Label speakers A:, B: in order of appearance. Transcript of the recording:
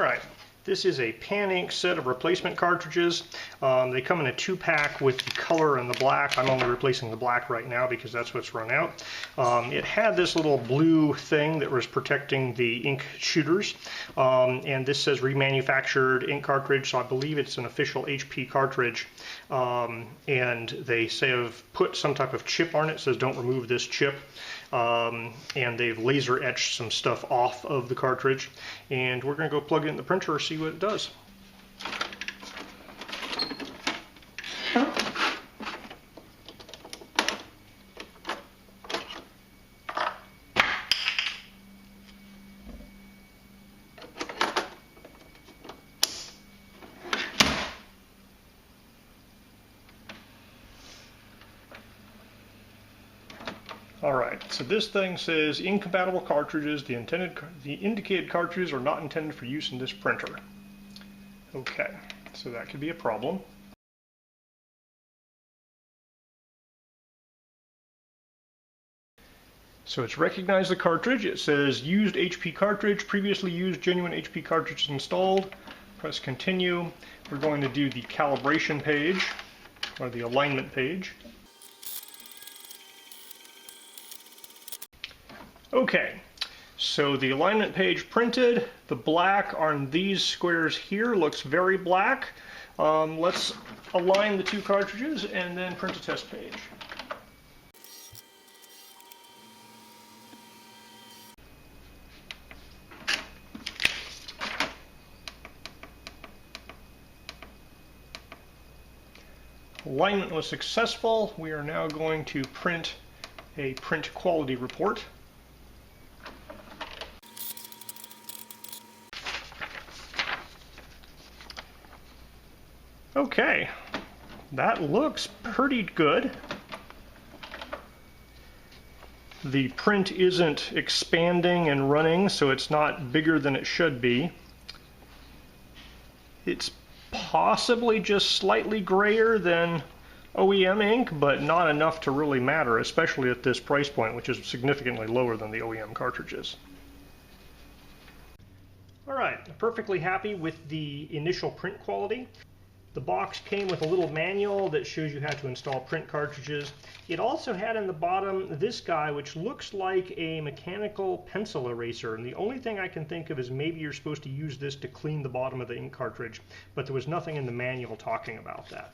A: Alright, this is a PANINK set of replacement cartridges. They come in a 2-pack with the color and the black. I'm only replacing the black right now because that's what's run out. It had this little blue thing that was protecting the ink shooters, and this says remanufactured ink cartridge, so I believe it's an official HP cartridge. And they say have put some type of chip on it. It says don't remove this chip. And they've laser etched some stuff off of the cartridge, and we're going to go plug it in the printer and see what it does. Alright, so this thing says incompatible cartridges. The indicated cartridges are not intended for use in this printer. Okay, so that could be a problem. So it's recognized the cartridge. It says used HP cartridge, previously used genuine HP cartridge installed. Press continue. We're going to do the calibration page, or the alignment page. Okay, so the alignment page printed. The black on these squares here looks very black. Let's align the two cartridges and then print a test page. Alignment was successful. We are now going to print a print quality report. Okay, that looks pretty good. The print isn't expanding and running, so it's not bigger than it should be. It's possibly just slightly grayer than OEM ink, but not enough to really matter, especially at this price point, which is significantly lower than the OEM cartridges. Alright, I'm perfectly happy with the initial print quality. The box came with a little manual that shows you how to install print cartridges. It also had in the bottom this guy, which looks like a mechanical pencil eraser, and the only thing I can think of is maybe you're supposed to use this to clean the bottom of the ink cartridge, but there was nothing in the manual talking about that.